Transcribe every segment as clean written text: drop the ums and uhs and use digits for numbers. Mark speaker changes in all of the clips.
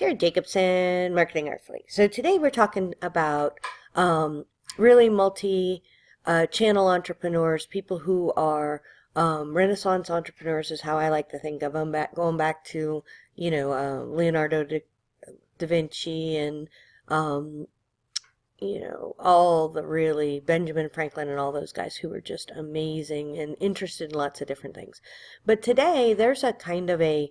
Speaker 1: Jared Jacobson, Marketing Artfully. So today we're talking about really multi-channel entrepreneurs, people who are Renaissance entrepreneurs is how I like to think of them, going back to, Leonardo da Vinci and, all the really Benjamin Franklin and all those guys who were just amazing and interested in lots of different things. But today there's a kind of a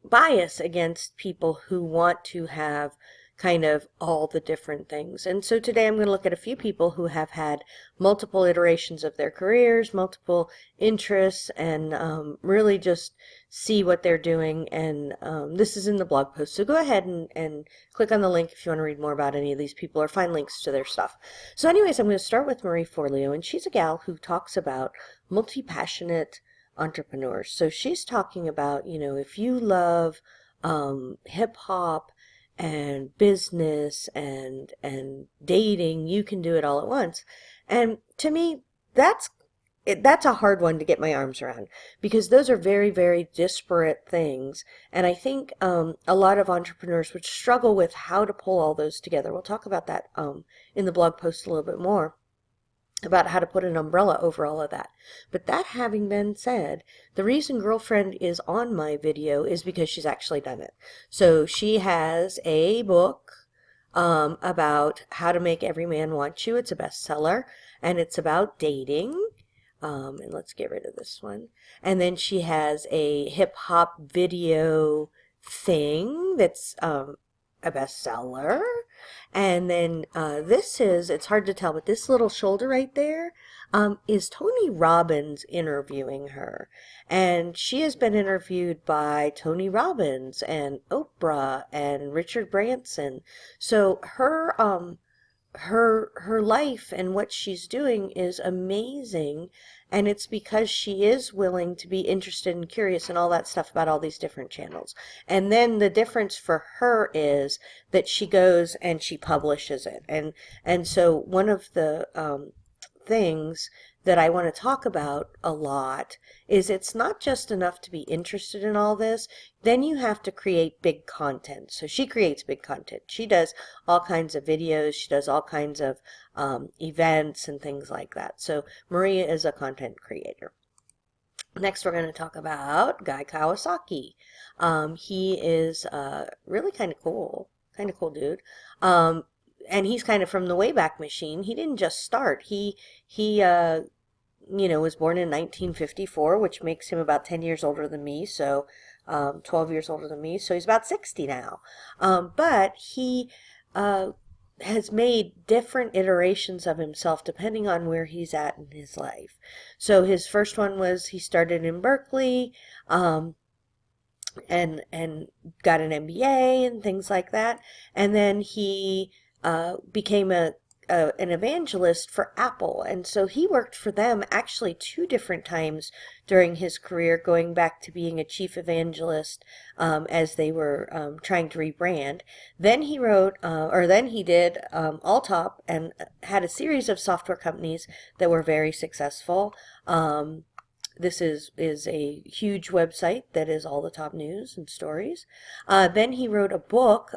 Speaker 1: bias against people who want to have kind of all the different things. And so today I'm going to look at a few people who have had multiple iterations of their careers, multiple interests, and really just see what they're doing. And this is in the blog post. So go ahead and click on the link if you want to read more about any of these people or find links to their stuff. So anyways, I'm going to start with Marie Forleo, and she's a gal who talks about multi-passionate entrepreneurs. So she's talking about, if you love hip hop and business and dating, you can do it all at once. And to me, that's a hard one to get my arms around because those are very, very disparate things. And I think a lot of entrepreneurs would struggle with how to pull all those together. We'll talk about that in the blog post a little bit more, about how to put an umbrella over all of that. But that having been said, the reason Girlfriend is on my video is because she's actually done it. So she has a book about how to make every man want you. It's a bestseller, and it's about dating. And let's get rid of this one. And then she has a hip hop video thing that's a bestseller. And then it's hard to tell, but this little shoulder right there is Tony Robbins interviewing her. And she has been interviewed by Tony Robbins and Oprah and Richard Branson. So her life and what she's doing is amazing, and it's because she is willing to be interested and curious and all that stuff about all these different channels. And then the difference for her is that she goes and she publishes it. And so one of the things that I want to talk about a lot is it's not just enough to be interested in all this. Then you have to create big content. So she creates big content. She does all kinds of videos. She does all kinds of events and things like that. So Maria is a content creator. Next, we're going to talk about Guy Kawasaki. He is really kind of cool dude. And he's kind of from the Wayback Machine. He didn't just start. He was born in 1954, which makes him about 10 years older than me. So 12 years older than me. So he's about 60 now. But he has made different iterations of himself depending on where he's at in his life. So his first one was he started in Berkeley. And got an MBA and things like that. And then he became an evangelist for Apple. And so he worked for them actually 2 different times during his career, going back to being a chief evangelist as they were trying to rebrand. Then he did Alltop and had a series of software companies that were very successful. This is a huge website that is all the top news and stories. Then he wrote a book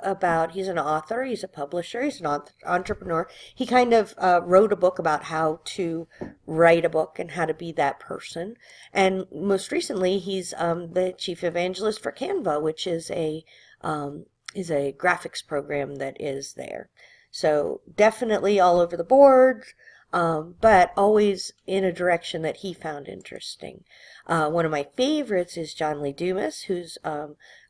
Speaker 1: he's an author, he's a publisher, he's an entrepreneur. He kind of wrote a book about how to write a book and how to be that person. And most recently, he's the chief evangelist for Canva, which is a graphics program that is there. So definitely all over the board. But always in a direction that he found interesting. One of my favorites is John Lee Dumas, who's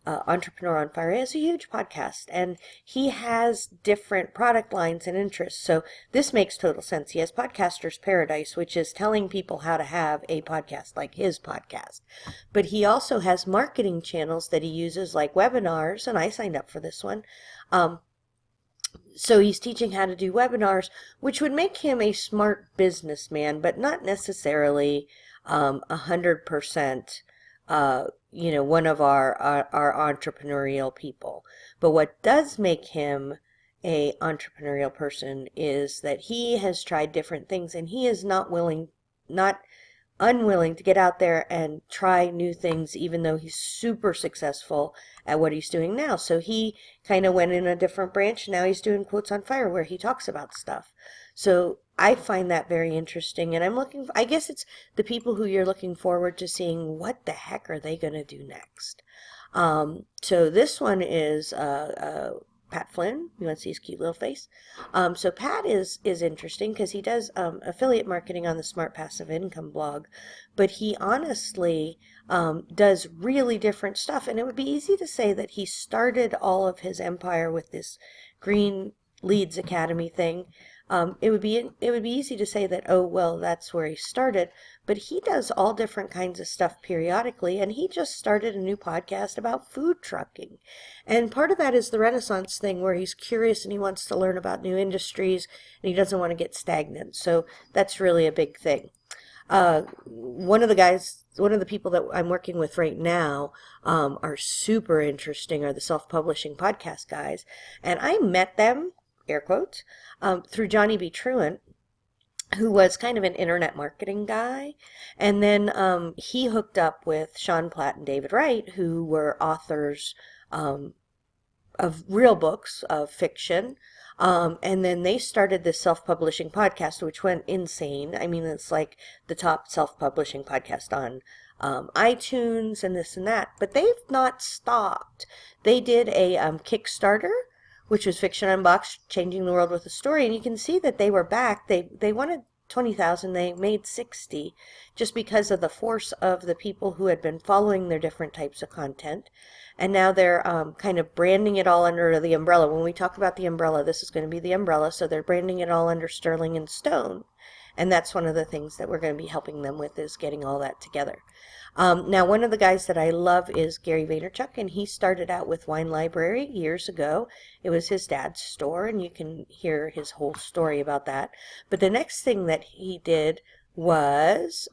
Speaker 1: Entrepreneur on Fire. He has a huge podcast, and he has different product lines and interests. So this makes total sense. He has Podcaster's Paradise, which is telling people how to have a podcast, like his podcast. But he also has marketing channels that he uses, like webinars, and I signed up for this one. So he's teaching how to do webinars, which would make him a smart businessman, but not necessarily 100%, one of our entrepreneurial people. But what does make him a entrepreneurial person is that he has tried different things, and he is not unwilling to get out there and try new things, even though he's super successful at what he's doing now. So he kind of went in a different branch. Now he's doing Quotes on Fire, where he talks about stuff. So I find that very interesting. And I guess it's the people who you're looking forward to seeing what the heck are they going to do next. So this one is Pat Flynn. You want to see his cute little face? So Pat is interesting because he does affiliate marketing on the Smart Passive Income blog, but he honestly does really different stuff. And it would be easy to say that he started all of his empire with this Green Leads Academy thing. It would be easy to say that, oh, well, that's where he started, but he does all different kinds of stuff periodically, and he just started a new podcast about food trucking. And part of that is the Renaissance thing, where he's curious and he wants to learn about new industries and he doesn't want to get stagnant. So that's really a big thing. One of the people that I'm working with right now are super interesting, are the self-publishing podcast guys. And I met them, air quotes, through Johnny B. Truant, who was kind of an internet marketing guy. And then he hooked up with Sean Platt and David Wright, who were authors of real books, of fiction. And then they started this self-publishing podcast, which went insane. I mean, it's like the top self-publishing podcast on iTunes and this and that. But they've not stopped. They did a Kickstarter, which was Fiction Unboxed, Changing the World with a Story. And you can see that they were back. They wanted 20,000. They made 60 just because of the force of the people who had been following their different types of content. And now they're kind of branding it all under the umbrella. When we talk about the umbrella, this is going to be the umbrella. So they're branding it all under Sterling and Stone. And that's one of the things that we're going to be helping them with, is getting all that together. Now, one of the guys that I love is Gary Vaynerchuk, and he started out with Wine Library years ago. It was his dad's store, and you can hear his whole story about that. But the next thing that he did was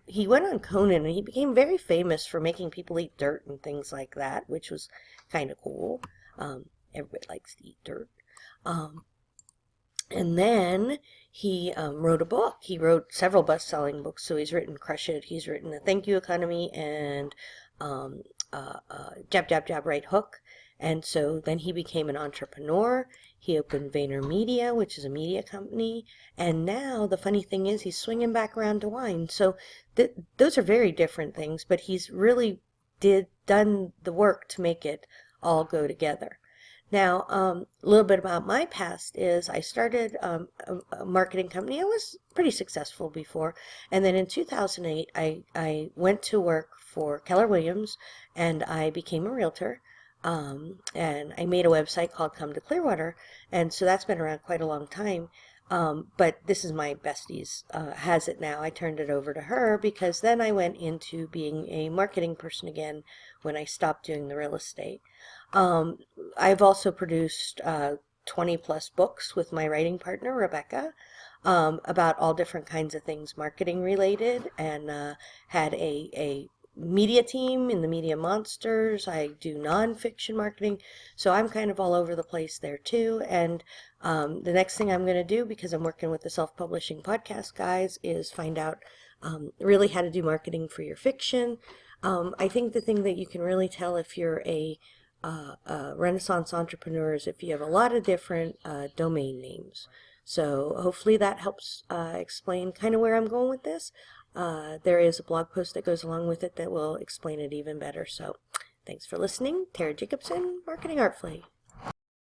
Speaker 1: he went on Conan, and he became very famous for making people eat dirt and things like that, which was kind of cool. Everybody likes to eat dirt. And then he wrote a book. He wrote several best-selling books. So he's written Crush It, he's written The Thank You Economy, and Jab, Jab, Jab, Right Hook. And so then he became an entrepreneur. He opened VaynerMedia, which is a media company. And now the funny thing is he's swinging back around to wine. So those are very different things, but he's really done the work to make it all go together. Now, a little bit about my past is I started a marketing company. I was pretty successful before. And then in 2008, I went to work for Keller Williams, and I became a realtor. And I made a website called Come to Clearwater. And so that's been around quite a long time. But this is my bestie's has it now. I turned it over to her because then I went into being a marketing person again when I stopped doing the real estate. I've also produced 20 plus books with my writing partner, Rebecca, about all different kinds of things marketing related, and had a media team in the Media Monsters. I do nonfiction marketing, so I'm kind of all over the place there too. And the next thing I'm going to do, because I'm working with the self-publishing podcast guys, is find out really how to do marketing for your fiction. I think the thing that you can really tell if you're a Renaissance entrepreneur is if you have a lot of different domain names. So hopefully that helps explain kind of where I'm going with this. There is a blog post that goes along with it that will explain it even better. So thanks for listening. Tara Jacobson, Marketing Artfully.